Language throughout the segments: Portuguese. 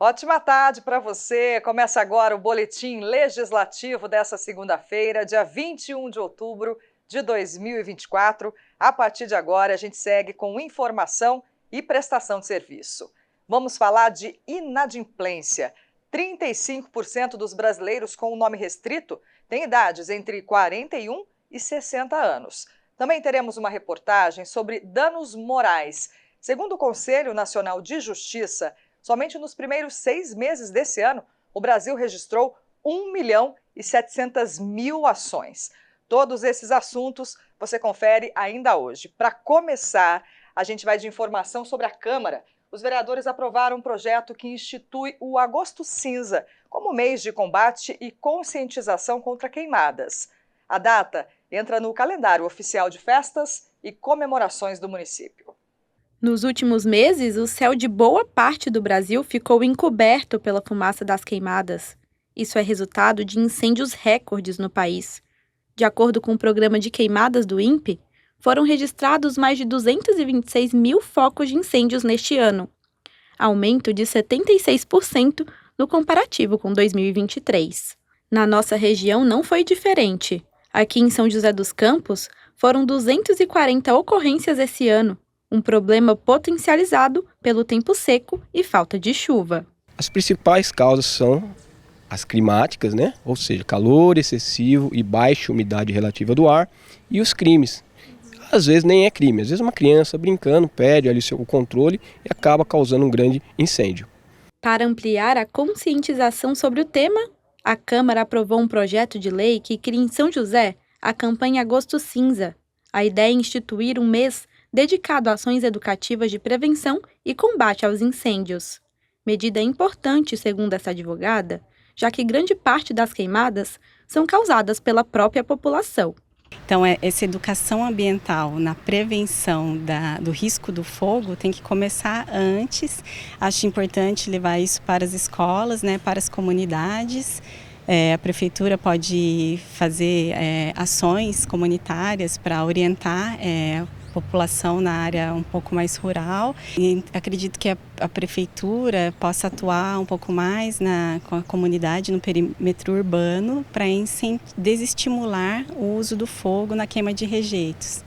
Ótima tarde para você. Começa agora o Boletim Legislativo dessa segunda-feira, dia 21 de outubro de 2024. A partir de agora, a gente segue com informação e prestação de serviço. Vamos falar de inadimplência. 35% dos brasileiros com o nome restrito têm idades entre 41 e 60 anos. Também teremos uma reportagem sobre danos morais. Segundo o Conselho Nacional de Justiça, somente nos primeiros 6 meses desse ano, o Brasil registrou 1.700.000 ações. Todos esses assuntos você confere ainda hoje. Para começar, a gente vai de informação sobre a Câmara. Os vereadores aprovaram um projeto que institui o Agosto Cinza como mês de combate e conscientização contra queimadas. A data entra no calendário oficial de festas e comemorações do município. Nos últimos meses, o céu de boa parte do Brasil ficou encoberto pela fumaça das queimadas. Isso é resultado de incêndios recordes no país. De acordo com o programa de queimadas do INPE, foram registrados mais de 226 mil focos de incêndios neste ano, aumento de 76% no comparativo com 2023. Na nossa região não foi diferente. Aqui em São José dos Campos, foram 240 ocorrências esse ano, um problema potencializado pelo tempo seco e falta de chuva. As principais causas são as climáticas, Ou seja, calor excessivo e baixa umidade relativa do ar, e os crimes. Às vezes nem é crime, às vezes uma criança brincando perde ali o controle e acaba causando um grande incêndio. Para ampliar a conscientização sobre o tema, a Câmara aprovou um projeto de lei que cria em São José a campanha Agosto Cinza. A ideia é instituir um mês dedicado a ações educativas de prevenção e combate aos incêndios. Medida importante, segundo essa advogada, já que grande parte das queimadas são causadas pela própria população. Então, essa educação ambiental na prevenção do risco do fogo tem que começar antes. Acho importante levar isso para as escolas, para as comunidades. A prefeitura pode fazer ações comunitárias para orientar a população na área um pouco mais rural. E acredito que a prefeitura possa atuar um pouco mais com a comunidade no perímetro urbano para desestimular o uso do fogo na queima de rejeitos.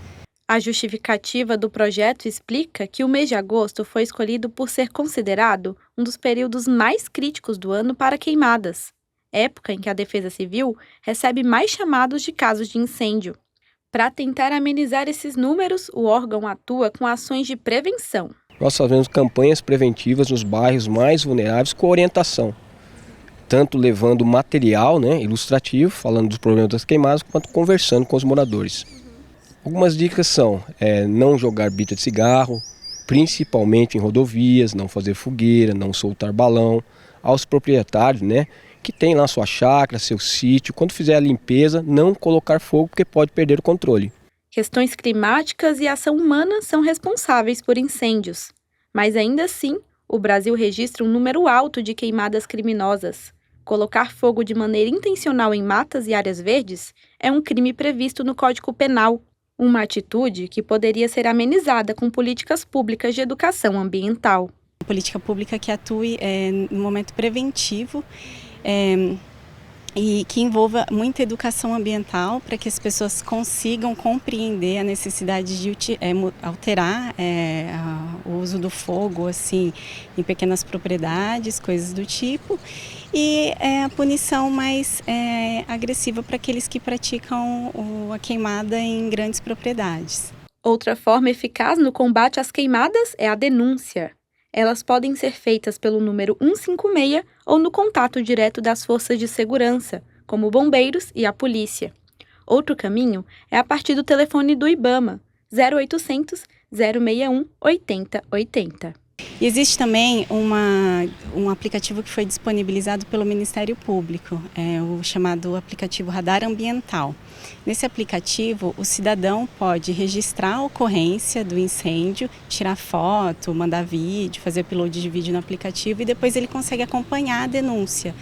A justificativa do projeto explica que o mês de agosto foi escolhido por ser considerado um dos períodos mais críticos do ano para queimadas, época em que a Defesa Civil recebe mais chamados de casos de incêndio. Para tentar amenizar esses números, o órgão atua com ações de prevenção. Nós fazemos campanhas preventivas nos bairros mais vulneráveis com orientação, tanto levando material ilustrativo, falando dos problemas das queimadas, quanto conversando com os moradores. Algumas dicas são não jogar bita de cigarro, principalmente em rodovias, não fazer fogueira, não soltar balão. Aos proprietários, que tem lá sua chácara, seu sítio, quando fizer a limpeza, não colocar fogo porque pode perder o controle. Questões climáticas e ação humana são responsáveis por incêndios, mas ainda assim, o Brasil registra um número alto de queimadas criminosas. Colocar fogo de maneira intencional em matas e áreas verdes é um crime previsto no Código Penal, uma atitude que poderia ser amenizada com políticas públicas de educação ambiental. Política pública que atue no momento preventivo, e que envolva muita educação ambiental para que as pessoas consigam compreender a necessidade de alterar o uso do fogo assim, em pequenas propriedades, coisas do tipo, e a punição mais agressiva para aqueles que praticam a queimada em grandes propriedades. Outra forma eficaz no combate às queimadas é a denúncia. Elas podem ser feitas pelo número 156 ou no contato direto das forças de segurança, como bombeiros e a polícia. Outro caminho é a partir do telefone do IBAMA, 0800 061 8080. E existe também um aplicativo que foi disponibilizado pelo Ministério Público, o chamado aplicativo Radar Ambiental. Nesse aplicativo, o cidadão pode registrar a ocorrência do incêndio, tirar foto, mandar vídeo, fazer upload de vídeo no aplicativo e depois ele consegue acompanhar a denúncia.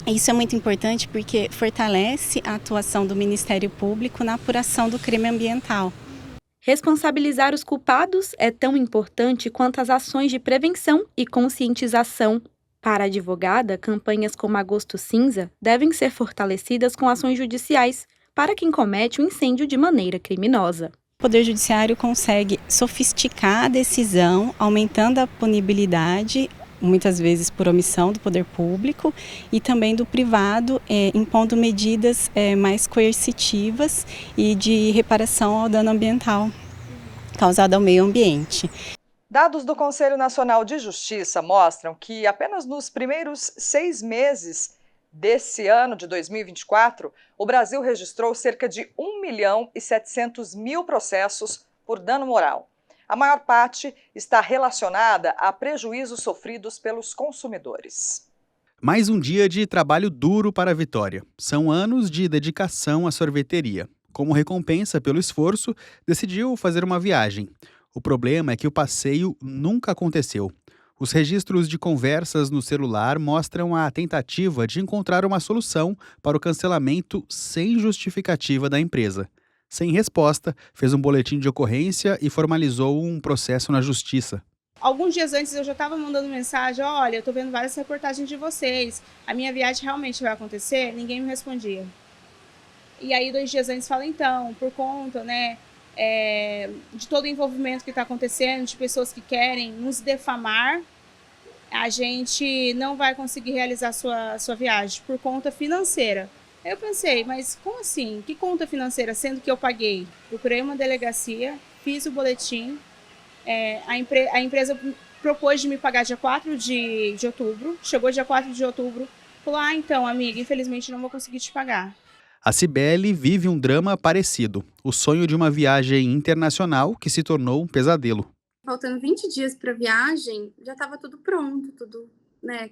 Isso é muito importante porque fortalece a atuação do Ministério Público na apuração do crime ambiental. Responsabilizar os culpados é tão importante quanto as ações de prevenção e conscientização. Para a advogada, campanhas como Agosto Cinza devem ser fortalecidas com ações judiciais para quem comete o incêndio de maneira criminosa. O Poder Judiciário consegue sofisticar a decisão, aumentando a punibilidade, muitas vezes por omissão do poder público e também do privado, impondo medidas mais coercitivas e de reparação ao dano ambiental causado ao meio ambiente. Dados do Conselho Nacional de Justiça mostram que apenas nos primeiros 6 meses desse ano de 2024, o Brasil registrou cerca de 1.700.000 processos por dano moral. A maior parte está relacionada a prejuízos sofridos pelos consumidores. Mais um dia de trabalho duro para a Vitória. São anos de dedicação à sorveteria. Como recompensa pelo esforço, decidiu fazer uma viagem. O problema é que o passeio nunca aconteceu. Os registros de conversas no celular mostram a tentativa de encontrar uma solução para o cancelamento sem justificativa da empresa. Sem resposta, fez um boletim de ocorrência e formalizou um processo na justiça. Alguns dias antes eu já estava mandando mensagem, olha, eu estou vendo várias reportagens de vocês, a minha viagem realmente vai acontecer? Ninguém me respondia. E aí 2 dias antes fala, então, por conta, de todo o envolvimento que está acontecendo, de pessoas que querem nos defamar, a gente não vai conseguir realizar sua viagem por conta financeira. Aí eu pensei, mas como assim? Que conta financeira? Sendo que eu paguei. Procurei uma delegacia, fiz o boletim, a empresa propôs de me pagar dia 4 de outubro, chegou dia 4 de outubro, falou, então, amiga, infelizmente não vou conseguir te pagar. A Cibele vive um drama parecido, o sonho de uma viagem internacional que se tornou um pesadelo. Faltando 20 dias para a viagem, já estava tudo pronto, tudo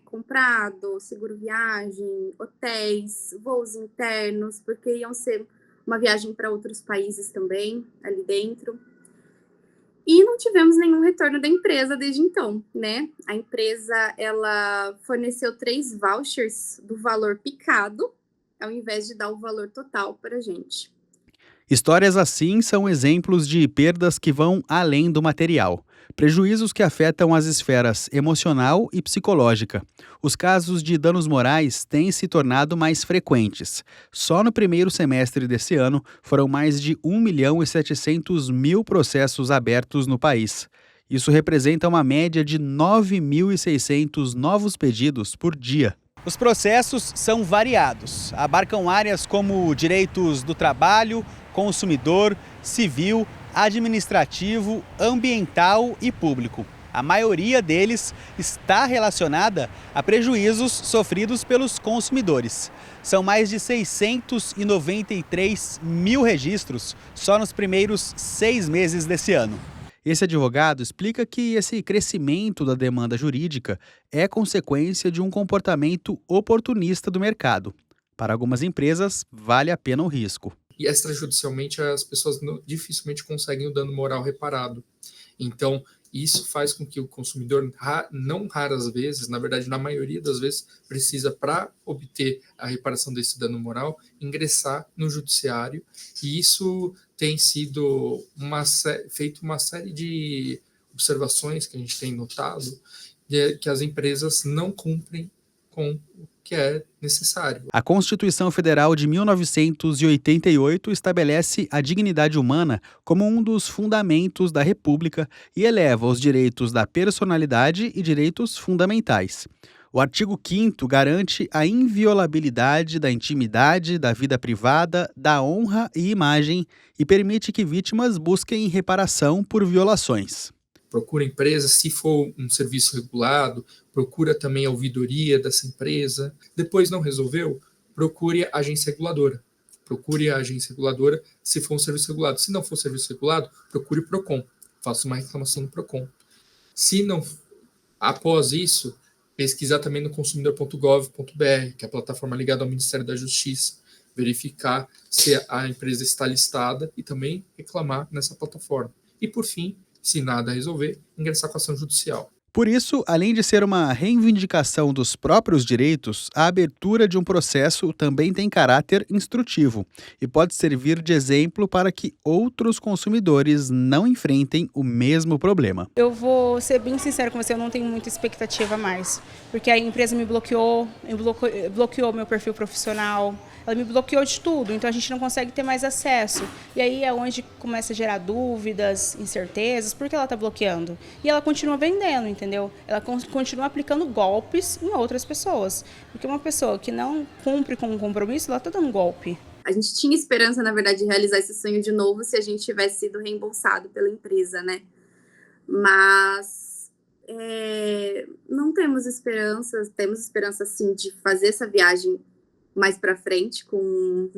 comprado, seguro viagem, hotéis, voos internos, porque iam ser uma viagem para outros países também, ali dentro. E não tivemos nenhum retorno da empresa desde então, A empresa, ela forneceu 3 vouchers do valor picado, ao invés de dar o valor total para a gente. Histórias assim são exemplos de perdas que vão além do material. Prejuízos que afetam as esferas emocional e psicológica. Os casos de danos morais têm se tornado mais frequentes. Só no primeiro semestre desse ano foram mais de 1.700.000 processos abertos no país. Isso representa uma média de 9.600 novos pedidos por dia. Os processos são variados. Abarcam áreas como direitos do trabalho, consumidor, civil, administrativo, ambiental e público. A maioria deles está relacionada a prejuízos sofridos pelos consumidores. São mais de 693.000 registros só nos primeiros 6 meses desse ano. Esse advogado explica que esse crescimento da demanda jurídica é consequência de um comportamento oportunista do mercado. Para algumas empresas, vale a pena o risco. E extrajudicialmente as pessoas dificilmente conseguem o dano moral reparado. Então, isso faz com que o consumidor, não raras vezes, na verdade, na maioria das vezes, precisa, para obter a reparação desse dano moral, ingressar no judiciário. E isso tem sido feito uma série de observações que a gente tem notado, que as empresas não cumprem com o que é necessário. A Constituição Federal de 1988 estabelece a dignidade humana como um dos fundamentos da República e eleva os direitos da personalidade e direitos fundamentais. O artigo 5º garante a inviolabilidade da intimidade, da vida privada, da honra e imagem e permite que vítimas busquem reparação por violações. Procura a empresa, se for um serviço regulado, procura também a ouvidoria dessa empresa. Depois não resolveu, procure a agência reguladora. Procure a agência reguladora se for um serviço regulado. Se não for serviço regulado, procure o PROCON. Faça uma reclamação no PROCON. Se não, após isso, pesquisar também no consumidor.gov.br, que é a plataforma ligada ao Ministério da Justiça. Verificar se a empresa está listada e também reclamar nessa plataforma. E, por fim, se nada resolver, ingressar com ação judicial. Por isso, além de ser uma reivindicação dos próprios direitos, a abertura de um processo também tem caráter instrutivo e pode servir de exemplo para que outros consumidores não enfrentem o mesmo problema. Eu vou ser bem sincera com você, eu não tenho muita expectativa mais, porque a empresa me bloqueou meu perfil profissional, ela me bloqueou de tudo, então a gente não consegue ter mais acesso. E aí é onde começa a gerar dúvidas, incertezas, porque ela está bloqueando. E ela continua vendendo, entendeu? Ela continua aplicando golpes em outras pessoas, porque uma pessoa que não cumpre com um compromisso, ela está dando golpe. A gente tinha esperança, na verdade, de realizar esse sonho de novo se a gente tivesse sido reembolsado pela empresa, né? Mas não temos esperança, temos esperança sim de fazer essa viagem mais para frente, com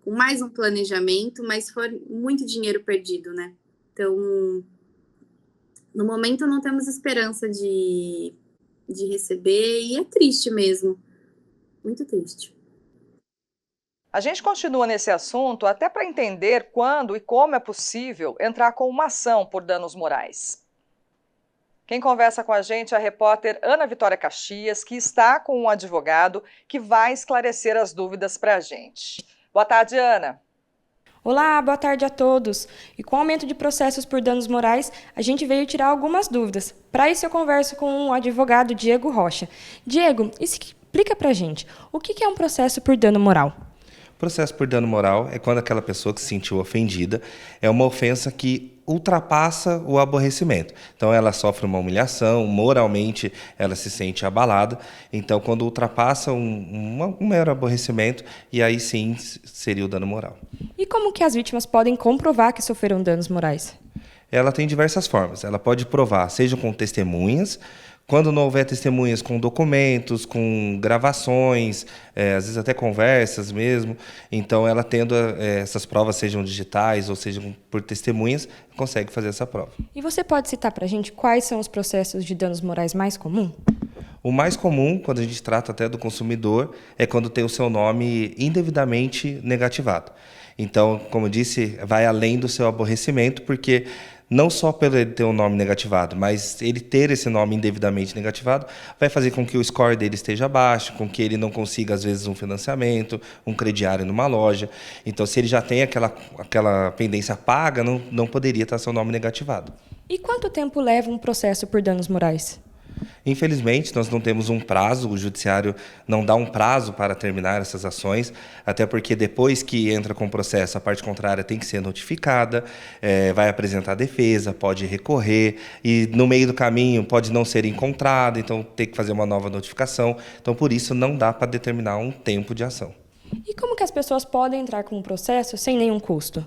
mais um planejamento, mas foi muito dinheiro perdido, né? Então, no momento não temos esperança de receber e é triste mesmo, muito triste. A gente continua nesse assunto até para entender quando e como é possível entrar com uma ação por danos morais. Quem conversa com a gente é a repórter Ana Vitória Caxias, que está com um advogado que vai esclarecer as dúvidas para a gente. Boa tarde, Ana. Olá, boa tarde a todos. E com o aumento de processos por danos morais, a gente veio tirar algumas dúvidas. Para isso eu converso com o advogado Diego Rocha. Diego, explica para a gente, o que é um processo por dano moral? Processo por dano moral é quando aquela pessoa que se sentiu ofendida é uma ofensa que ultrapassa o aborrecimento. Então ela sofre uma humilhação, moralmente ela se sente abalada. Então quando ultrapassa um mero aborrecimento, e aí sim seria o dano moral. E como que as vítimas podem comprovar que sofreram danos morais? Ela tem diversas formas. Ela pode provar, seja com testemunhas, quando não houver testemunhas, com documentos, com gravações, às vezes até conversas mesmo. Então, ela tendo essas provas, sejam digitais ou sejam por testemunhas, consegue fazer essa prova. E você pode citar para a gente quais são os processos de danos morais mais comuns? O mais comum, quando a gente trata até do consumidor, é quando tem o seu nome indevidamente negativado. Então, como eu disse, vai além do seu aborrecimento, porque não só pelo ele ter um nome negativado, mas ele ter esse nome indevidamente negativado vai fazer com que o score dele esteja baixo, com que ele não consiga, às vezes, um financiamento, um crediário numa loja. Então, se ele já tem aquela pendência paga, não poderia estar seu nome negativado. E quanto tempo leva um processo por danos morais? Infelizmente, nós não temos um prazo, o judiciário não dá um prazo para terminar essas ações, até porque depois que entra com o processo, a parte contrária tem que ser notificada, vai apresentar defesa, pode recorrer, e no meio do caminho pode não ser encontrada, então tem que fazer uma nova notificação. Então, por isso, não dá para determinar um tempo de ação. E como que as pessoas podem entrar com um processo sem nenhum custo?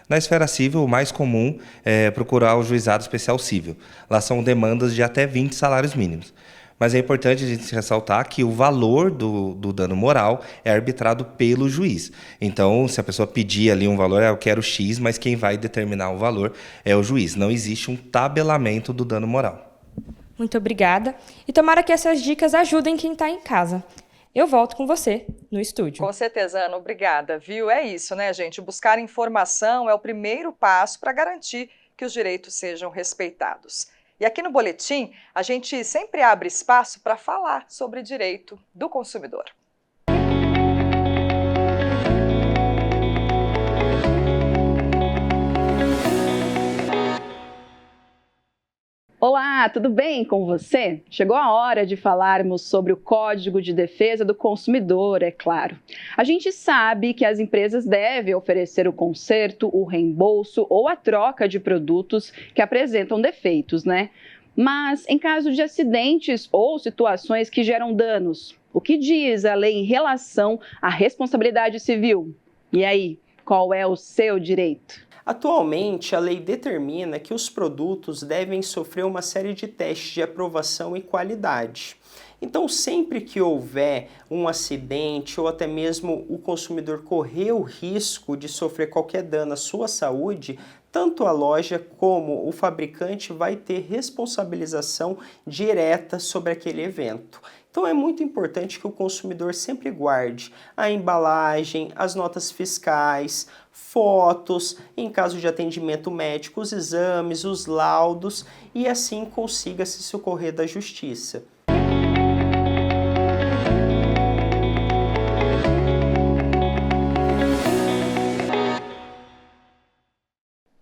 Na esfera civil, o mais comum é procurar o juizado especial civil. Lá são demandas de até 20 salários mínimos. Mas é importante a gente ressaltar que o valor do dano moral é arbitrado pelo juiz. Então, se a pessoa pedir ali um valor, eu quero X, mas quem vai determinar o valor é o juiz. Não existe um tabelamento do dano moral. Muito obrigada. E tomara que essas dicas ajudem quem está em casa. Eu volto com você no estúdio. Com certeza, Ana, obrigada, viu? É isso, né, gente? Buscar informação é o primeiro passo para garantir que os direitos sejam respeitados. E aqui no Boletim, a gente sempre abre espaço para falar sobre direito do consumidor. Olá, tudo bem com você? Chegou a hora de falarmos sobre o Código de Defesa do Consumidor, é claro. A gente sabe que as empresas devem oferecer o conserto, o reembolso ou a troca de produtos que apresentam defeitos, né? Mas em caso de acidentes ou situações que geram danos, o que diz a lei em relação à responsabilidade civil? E aí, qual é o seu direito? Atualmente, a lei determina que os produtos devem sofrer uma série de testes de aprovação e qualidade. Então, sempre que houver um acidente ou até mesmo o consumidor correr o risco de sofrer qualquer dano à sua saúde, tanto a loja como o fabricante vai ter responsabilização direta sobre aquele evento. Então é muito importante que o consumidor sempre guarde a embalagem, as notas fiscais, fotos, em caso de atendimento médico, os exames, os laudos, e assim consiga se socorrer da justiça.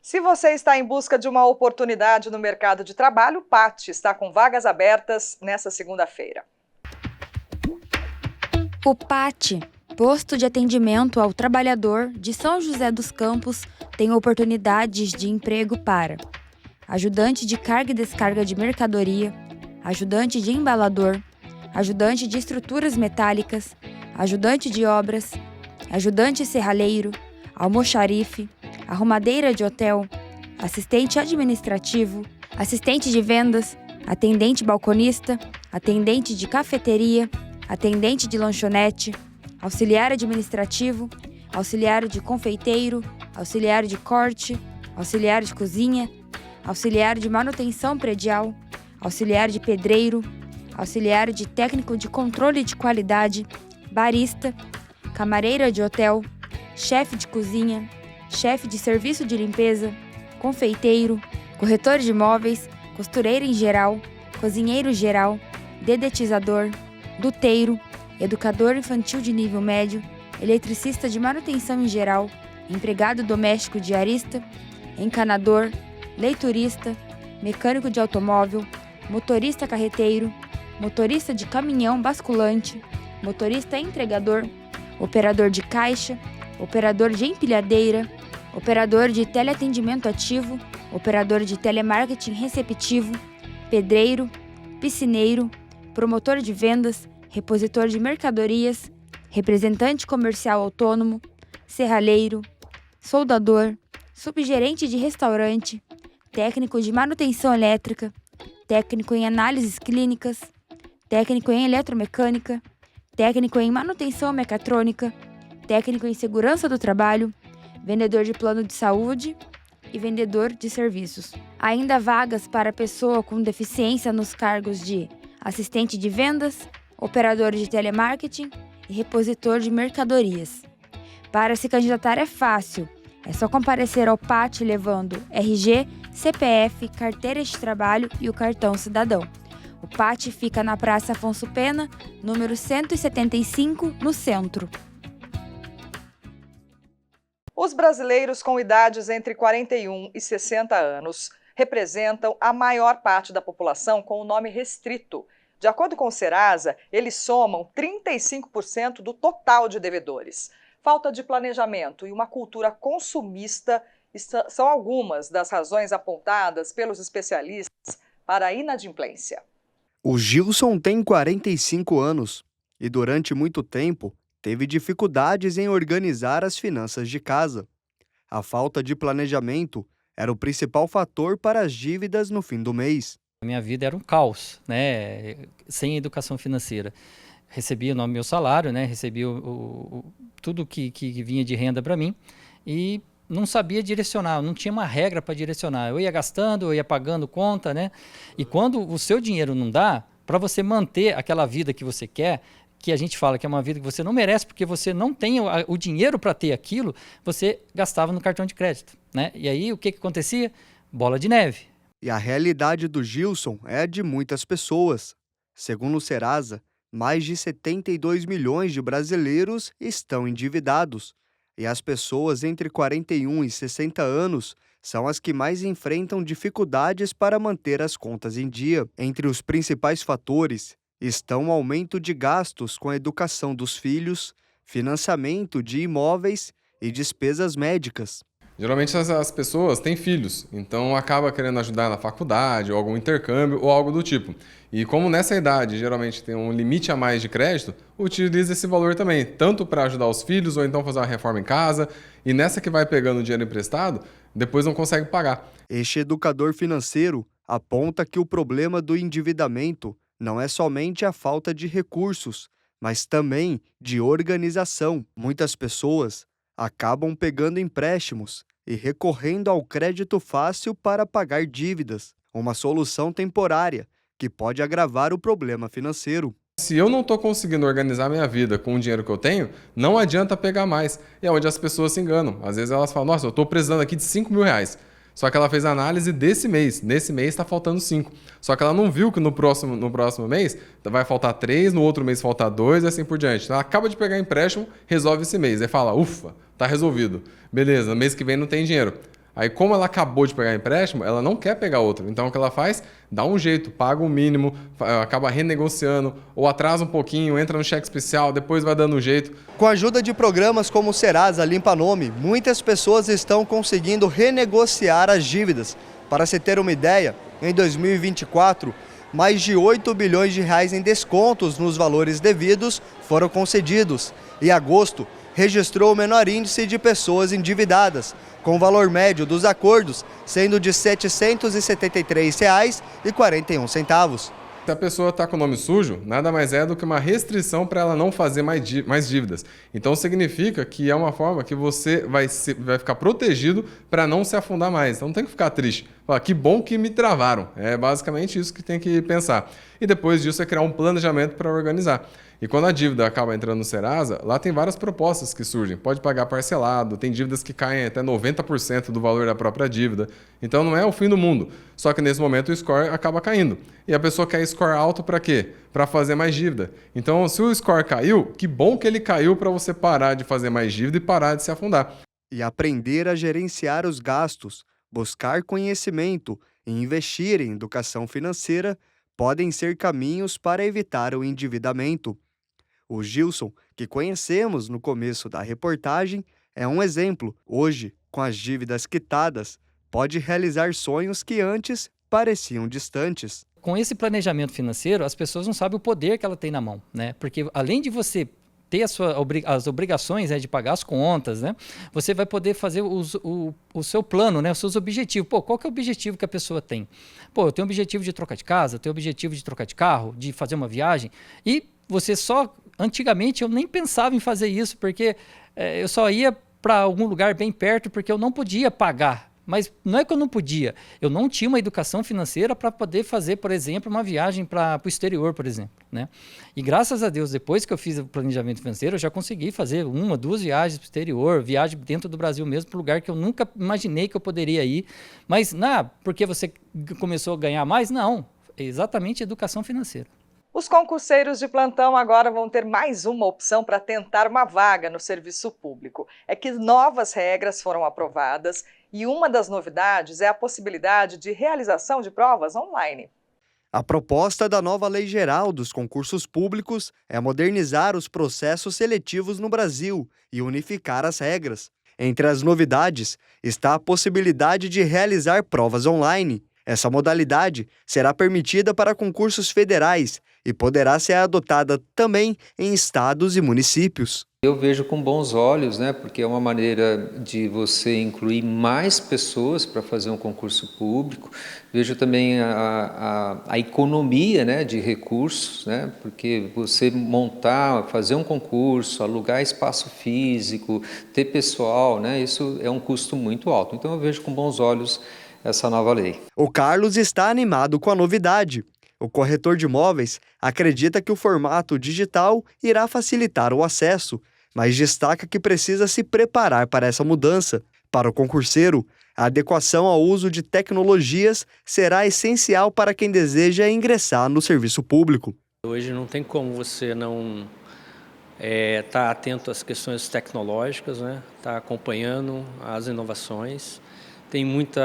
Se você está em busca de uma oportunidade no mercado de trabalho, o PAT está com vagas abertas nessa segunda-feira. O PAT, Posto de Atendimento ao Trabalhador de São José dos Campos, tem oportunidades de emprego para ajudante de carga e descarga de mercadoria, ajudante de embalador, ajudante de estruturas metálicas, ajudante de obras, ajudante serralheiro, almoxarife, arrumadeira de hotel, assistente administrativo, assistente de vendas, atendente balconista, atendente de cafeteria, atendente de lanchonete, auxiliar administrativo, auxiliar de confeiteiro, auxiliar de corte, auxiliar de cozinha, auxiliar de manutenção predial, auxiliar de pedreiro, auxiliar de técnico de controle de qualidade, barista, camareira de hotel, chefe de cozinha, chefe de serviço de limpeza, confeiteiro, corretor de imóveis, costureira em geral, cozinheiro geral, dedetizador, duteiro, educador infantil de nível médio, eletricista de manutenção em geral, empregado doméstico diarista, encanador, leiturista, mecânico de automóvel, motorista carreteiro, motorista de caminhão basculante, motorista entregador, operador de caixa, operador de empilhadeira, operador de teleatendimento ativo, operador de telemarketing receptivo, pedreiro, piscineiro, promotor de vendas, repositor de mercadorias, representante comercial autônomo, serralheiro, soldador, subgerente de restaurante, técnico de manutenção elétrica, técnico em análises clínicas, técnico em eletromecânica, técnico em manutenção mecatrônica, técnico em segurança do trabalho, vendedor de plano de saúde e vendedor de serviços. Ainda há vagas para pessoa com deficiência nos cargos de assistente de vendas, operador de telemarketing e repositor de mercadorias. Para se candidatar é fácil, é só comparecer ao PAT levando RG, CPF, carteira de trabalho e o cartão cidadão. O PAT fica na Praça Afonso Pena, número 175, no centro. Os brasileiros com idades entre 41 e 60 anos representam a maior parte da população com o nome restrito. De acordo com o Serasa, eles somam 35% do total de devedores. Falta de planejamento e uma cultura consumista são algumas das razões apontadas pelos especialistas para a inadimplência. O Gilson tem 45 anos e, durante muito tempo, teve dificuldades em organizar as finanças de casa. A falta de planejamento era o principal fator para as dívidas no fim do mês. A minha vida era um caos, né? Sem educação financeira. Recebia o meu salário, né? Recebia tudo que vinha de renda para mim e não sabia direcionar, não tinha uma regra para direcionar. Eu ia gastando, eu ia pagando conta, né? E quando o seu dinheiro não dá, para você manter aquela vida que você quer, que a gente fala que é uma vida que você não merece porque você não tem o dinheiro para ter aquilo, você gastava no cartão de crédito, né? E aí o que acontecia? Bola de neve. E a realidade do Gilson é a de muitas pessoas. Segundo o Serasa, mais de 72 milhões de brasileiros estão endividados. E as pessoas entre 41 e 60 anos são as que mais enfrentam dificuldades para manter as contas em dia. Entre os principais fatores estão o aumento de gastos com a educação dos filhos, financiamento de imóveis e despesas médicas. Geralmente as pessoas têm filhos, então acaba querendo ajudar na faculdade ou algum intercâmbio ou algo do tipo. E como nessa idade geralmente tem um limite a mais de crédito, utiliza esse valor também, tanto para ajudar os filhos ou então fazer uma reforma em casa. E nessa que vai pegando dinheiro emprestado, depois não consegue pagar. Este educador financeiro aponta que o problema do endividamento não é somente a falta de recursos, mas também de organização. Muitas pessoas acabam pegando empréstimos e recorrendo ao crédito fácil para pagar dívidas, uma solução temporária que pode agravar o problema financeiro. Se se eu não estou conseguindo organizar minha vida com o dinheiro que eu tenho, não adianta pegar mais. E é onde as pessoas se enganam. Às vezes elas falam, nossa, eu estou precisando aqui de 5 mil reais. Só que ela fez a análise desse mês. Nesse mês está faltando 5. Só que ela não viu que no próximo mês vai faltar 3, no outro mês faltar 2 e assim por diante. Então ela acaba de pegar empréstimo, resolve esse mês. Aí fala, ufa, tá resolvido. Beleza, mês que vem não tem dinheiro. Aí, como ela acabou de pegar empréstimo, ela não quer pegar outro. Então, o que ela faz? Dá um jeito, paga o mínimo, acaba renegociando, ou atrasa um pouquinho, entra no cheque especial, depois vai dando um jeito. Com a ajuda de programas como o Serasa Limpa Nome, muitas pessoas estão conseguindo renegociar as dívidas. Para se ter uma ideia, em 2024, mais de 8 bilhões de reais em descontos nos valores devidos foram concedidos. E agosto registrou o menor índice de pessoas endividadas, com o valor médio dos acordos sendo de R$ 773,41. Se a pessoa está com o nome sujo, nada mais é do que uma restrição para ela não fazer mais dívidas. Então significa que é uma forma que você vai ficar protegido para não se afundar mais. Então não tem que ficar triste. Falar, que bom que me travaram. É basicamente isso que tem que pensar. E depois disso é criar um planejamento para organizar. E quando a dívida acaba entrando no Serasa, lá tem várias propostas que surgem. Pode pagar parcelado, tem dívidas que caem até 90% do valor da própria dívida. Então não é o fim do mundo. Só que nesse momento o score acaba caindo. E a pessoa quer score alto para quê? Para fazer mais dívida. Então se o score caiu, que bom que ele caiu para você parar de fazer mais dívida e parar de se afundar. E aprender a gerenciar os gastos, buscar conhecimento e investir em educação financeira podem ser caminhos para evitar o endividamento. O Gilson, que conhecemos no começo da reportagem, é um exemplo. Hoje, com as dívidas quitadas, pode realizar sonhos que antes pareciam distantes. Com esse planejamento financeiro, as pessoas não sabem o poder que ela tem na mão, né? Porque além de você ter as obrigações, né, de pagar as contas, né? Você vai poder fazer o seu plano, né, os seus objetivos. Pô, qual que é o objetivo que a pessoa tem? Pô, eu tenho o objetivo de trocar de casa, eu tenho o objetivo de trocar de carro, de fazer uma viagem. E você só... Antigamente eu nem pensava em fazer isso, porque eu só ia para algum lugar bem perto porque eu não podia pagar. Mas não é que eu não podia, eu não tinha uma educação financeira para poder fazer, por exemplo, uma viagem para o exterior, por exemplo, né? E graças a Deus, depois que eu fiz o planejamento financeiro, eu já consegui fazer 1, 2 viagens para o exterior, viagem dentro do Brasil mesmo, para um lugar que eu nunca imaginei que eu poderia ir. Mas porque você começou a ganhar mais? Não, é exatamente educação financeira. Os concurseiros de plantão agora vão ter mais uma opção para tentar uma vaga no serviço público. É que novas regras foram aprovadas e uma das novidades é a possibilidade de realização de provas online. A proposta da nova Lei Geral dos Concursos Públicos é modernizar os processos seletivos no Brasil e unificar as regras. Entre as novidades está a possibilidade de realizar provas online. Essa modalidade será permitida para concursos federais e poderá ser adotada também em estados e municípios. Eu vejo com bons olhos, né, porque é uma maneira de você incluir mais pessoas para fazer um concurso público. Vejo também a economia, né, de recursos, né, porque você montar, fazer um concurso, alugar espaço físico, ter pessoal, né, isso é um custo muito alto. Então eu vejo com bons olhos essa nova lei. O Carlos está animado com a novidade. O corretor de imóveis acredita que o formato digital irá facilitar o acesso, mas destaca que precisa se preparar para essa mudança. Para o concurseiro, a adequação ao uso de tecnologias será essencial para quem deseja ingressar no serviço público. Hoje não tem como você não estar atento às questões tecnológicas, né? Estar acompanhando as inovações. Tem muito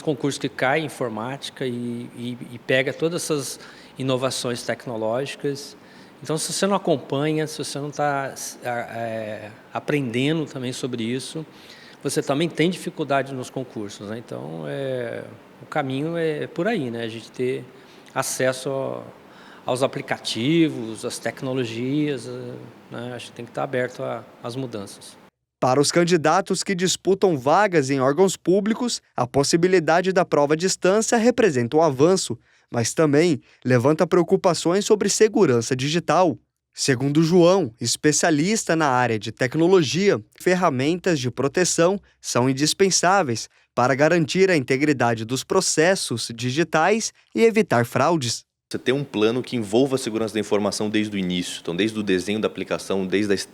concurso que cai em informática e pega todas essas inovações tecnológicas. Então, se você não acompanha, se você não está aprendendo também sobre isso, você também tem dificuldade nos concursos, né? Então, o caminho é por aí, né? A gente ter acesso aos aplicativos, às tecnologias, né? Acho que tem que estar aberto às mudanças. Para os candidatos que disputam vagas em órgãos públicos, a possibilidade da prova à distância representa um avanço, mas também levanta preocupações sobre segurança digital. Segundo João, especialista na área de tecnologia, ferramentas de proteção são indispensáveis para garantir a integridade dos processos digitais e evitar fraudes. Você ter um plano que envolva a segurança da informação desde o início, então desde o desenho da aplicação, desde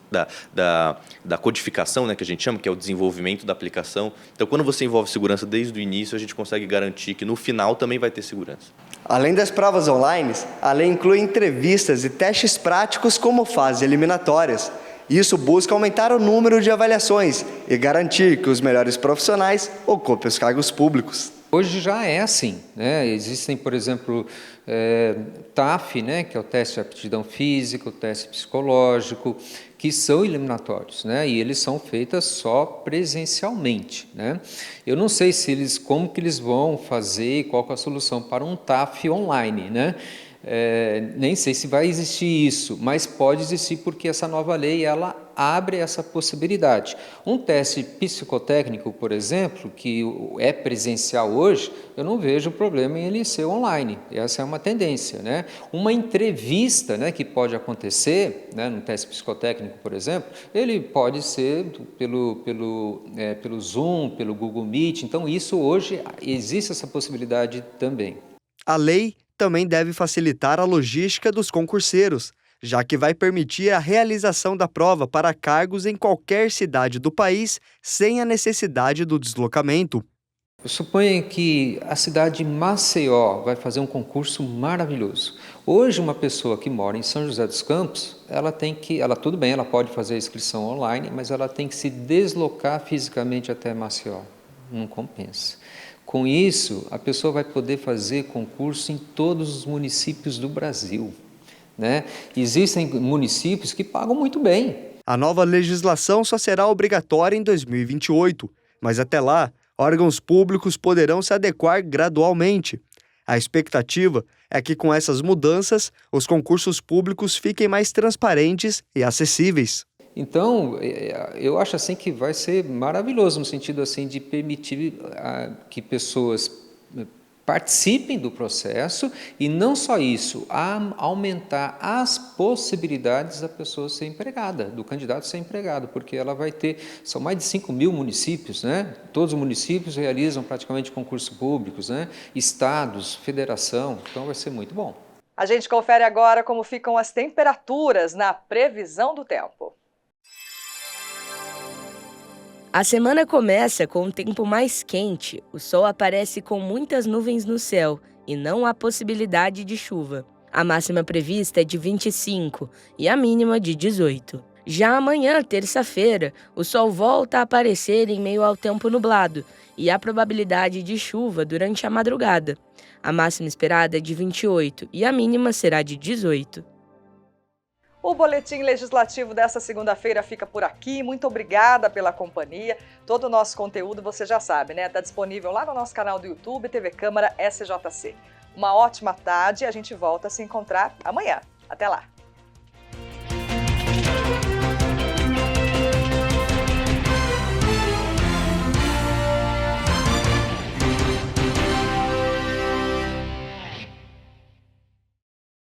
da codificação, né, que a gente chama, que é o desenvolvimento da aplicação. Então, quando você envolve segurança desde o início, a gente consegue garantir que no final também vai ter segurança. Além das provas online, a lei inclui entrevistas e testes práticos como fases eliminatórias. Isso busca aumentar o número de avaliações e garantir que os melhores profissionais ocupem os cargos públicos. Hoje já é assim, né? Existem, por exemplo, TAF, né, que é o teste de aptidão física, o teste psicológico, que são eliminatórios, né? E eles são feitos só presencialmente, né? Eu não sei como que eles vão fazer, qual que é a solução para um TAF online, né? Nem sei se vai existir isso, mas pode existir porque essa nova lei ela abre essa possibilidade. Um teste psicotécnico, por exemplo, que é presencial hoje, eu não vejo problema em ele ser online. Essa é uma tendência, né? Uma entrevista, né, que pode acontecer, né, no teste psicotécnico, por exemplo, ele pode ser pelo Zoom, pelo Google Meet. Então, isso hoje existe essa possibilidade também. A lei também deve facilitar a logística dos concurseiros, já que vai permitir a realização da prova para cargos em qualquer cidade do país, sem a necessidade do deslocamento. Eu suponho que a cidade de Maceió vai fazer um concurso maravilhoso. Hoje, uma pessoa que mora em São José dos Campos, tudo bem, ela pode fazer a inscrição online, mas ela tem que se deslocar fisicamente até Maceió. Não compensa. Com isso, a pessoa vai poder fazer concurso em todos os municípios do Brasil, né? Existem municípios que pagam muito bem. A nova legislação só será obrigatória em 2028, mas até lá, órgãos públicos poderão se adequar gradualmente. A expectativa é que com essas mudanças, os concursos públicos fiquem mais transparentes e acessíveis. Então, eu acho assim que vai ser maravilhoso no sentido assim de permitir que pessoas participem do processo e não só isso, aumentar as possibilidades da pessoa ser empregada, do candidato ser empregado, porque ela vai ter, são mais de 5.000 municípios, né? Todos os municípios realizam praticamente concursos públicos, né? Estados, federação, então vai ser muito bom. A gente confere agora como ficam as temperaturas na previsão do tempo. A semana começa com um tempo mais quente, o sol aparece com muitas nuvens no céu e não há possibilidade de chuva. A máxima prevista é de 25 e a mínima de 18. Já amanhã, terça-feira, o sol volta a aparecer em meio ao tempo nublado e há probabilidade de chuva durante a madrugada. A máxima esperada é de 28 e a mínima será de 18. O Boletim Legislativo dessa segunda-feira fica por aqui. Muito obrigada pela companhia. Todo o nosso conteúdo, você já sabe, né? Está disponível lá no nosso canal do YouTube, TV Câmara SJC. Uma ótima tarde e a gente volta a se encontrar amanhã. Até lá!